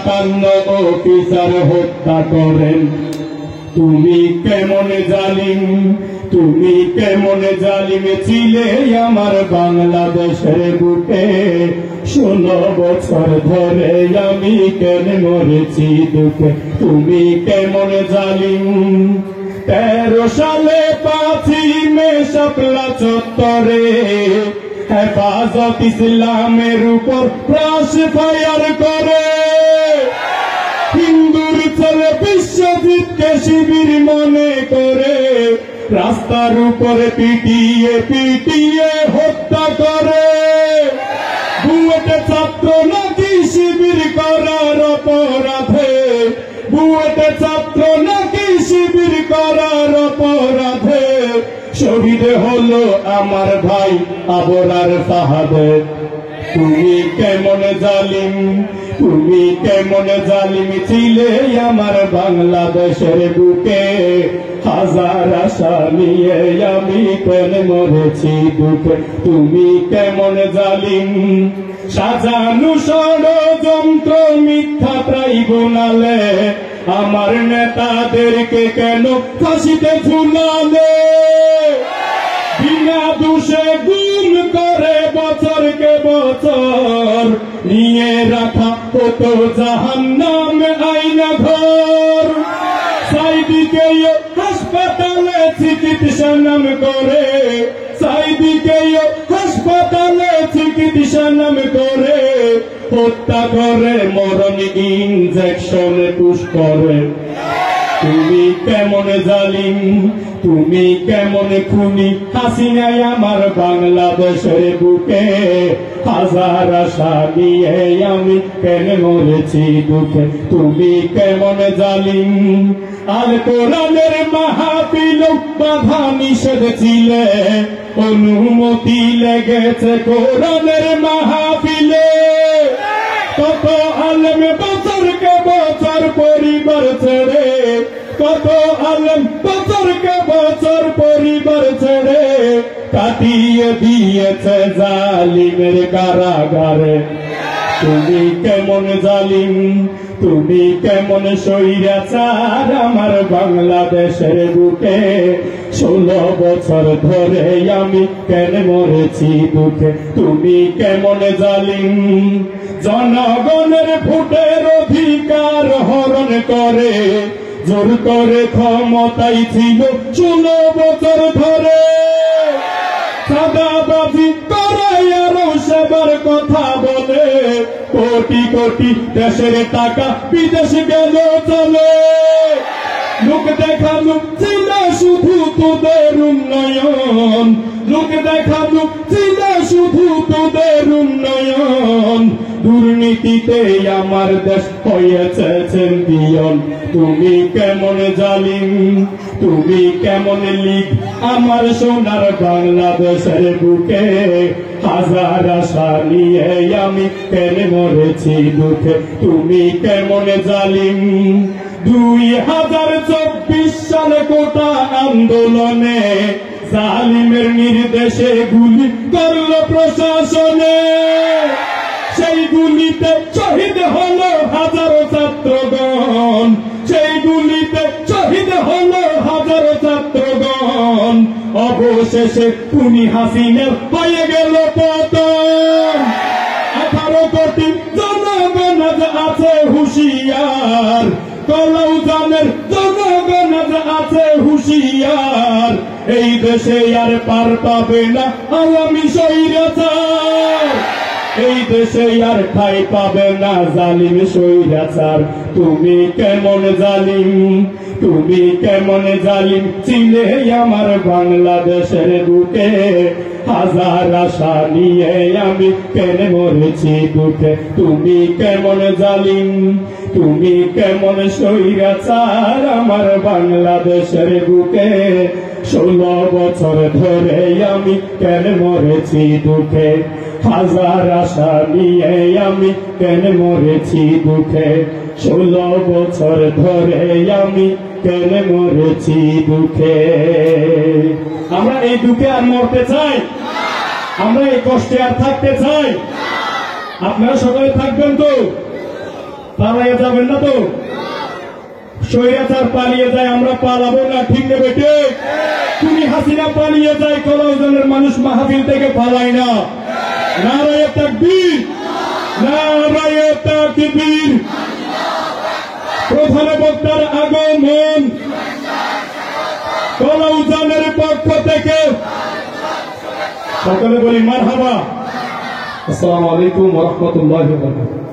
57 officer হত্যা করেন। তুমি কেমন জালিম, তুমি কেমন জালিম ছিলে আমার বাংলাদেশের বুকে। 16 বছর ধরে আমি কেন মরেছি দুঃখে। তুমি কেমন জালিম। 13 সালে 5ই মে শাপলা চত্বরে হেফাজত ইসলামের উপর ক্রস ফায়ার করে। হিন্দুর ছেলে বিশ্বজিৎকে শিবির মনে করে রাস্তার উপরে পিটিয়ে পিটিয়ে হত্যা করে। বুয়েটে ছাত্র নাকি শিবির করার অপরাধে, বুয়েটে ছাত্র নাকি শিবির করার অপরাধে শহীদ হলো আমার ভাই আবরার ফাহাদে। তুমি কেমন জালিম, তুমি কেমন জালিম ছিলে আমার বাংলাদেশের বুকে। হাজার আশা নিয়ে আমি কেন মরেছি দুঃখে। তুমি কেমন জালিম। সাজানো ষড়যন্ত্র মিথ্যা ট্রাইব্যুনালে আমার নেতাদেরকে কেন ফাঁসিতে ঝুলালে। বিনা দোষে গুম করে বছরকে বছর নিয়ে রাখা হতো জাহান্নামে আইনা ঘর। সাইদিকে হাসপাতালে চিকিৎসা নাম করে, সাইদিকে হাসপাতালে চিকিৎসা নাম করে হত্যা করে, মরণ ইনজেকশনে পুশ করে। তুমি কেমন জালিম, তুমি কেমন খুনি হাসিনায় আমার বাংলাদেশের বুকে। হাজার আশা নিয়ে আমি কেন মরেছি দুঃখে। তুমি কেমন জালিম। আর কোরআনের মাহফিল বাধা নিষেধ ছিলে, অনুমতি লেগেছে কোরআনের মাহফিলে। কত আলেম বছরকে বছর পরিবার ছেড়ে, কত আলেম বছরকে বছর পরিবার ছেড়ে কাটিয়ে দিয়েছে জালিমের কারাগারে। তুমি কেমন জালিম, তুমি কেমন স্বৈরাচার আমার বাংলাদেশের বুকে। 16 বছর ধরে আমি কেন মরেছি দুঃখে। তুমি কেমন জালিম। জনগণের ভোটের অধিকার হরণ করে জোর করে ক্ষমতায় ছিল 16 বছর ধরে। সাদাবাজি করে আরো সেবার কথা বলে, কোটি কোটি দেশের টাকা বিদেশ গেল চলে। লোক দেখানো ছিল শুধু তোদের উন্নয়ন, লোক দেখানো ছিল শুধু তোদের উন্নয়ন। দুর্নীতিতে আমার দেশ হয়েছে চ্যাম্পিয়ন। তুমি কেমন জালিম, তুমি কেমন লীগ আমার সোনার বাংলাদেশের বুকে। হাজার আশা নিয়ে আমি কেন মরেছি দুঃখে। তুমি কেমন জালিম। 2024 সালে কোটা আন্দোলনে জালিমের নির্দেশে গুলি করল প্রশাসনে। সেই গুলিতে শহীদ হলো হাজারো ছাত্রগণ, সেই গুলিতে শহীদ হলো হাজারো ছাত্রগণ। অবশেষে খুনি হাসিনার হয়ে গেল পতন। 18 কোটি জনগণ আছে হুঁশিয়ার, কলাউজানের জনগণ আছে হুঁশিয়ার। এই দেশে আর পার পাবে না আওয়ামী স্বৈরাচার, এই দেশে আর ঠাঁই পাবে না জালিম স্বৈরাচার। তুমি কেমন জালিম, তুমি কেমন জালিম ছিলে আমার বাংলাদেশের বুকে। হাজার আশা নিয়ে আমি কেন মরেছি দুঃখে। তুমি কেমন জালিম, তুমি কেমন স্বৈরাচার আমার বাংলাদেশের বুকে। 16 বছর ধরে আমি কেন মরেছি দুঃখে। হাজার আশা নিয়ে আমি কেন মরেছি দুঃখে। 16 বছর ধরে আমি কেন মরেছি দুঃখে। আমরা এই দুঃখে আর মরতে চাই, আমরা এই কষ্টে আর থাকতে চাই। আপনারা সবাই থাকবেন তো? পালাইয়া যাবেন না তো? স্বৈরাচার পালিয়ে যায়, আমরা পালাবো না, ঠিক নেবে ঠিক? তুমি হাসিনা পালিয়ে যায়, কলাউজনের মানুষ মাহফিল থেকে পালায় না। নারায়ে তাকবীর, নারায়ে তাকবীর। প্রধান বক্তার আগমন কলাউজনের পক্ষ থেকে সকলে বলি মারহাবা। আসসালামু আলাইকুম ওয়া রাহমাতুল্লাহি ওয়া বারাকাতুহু।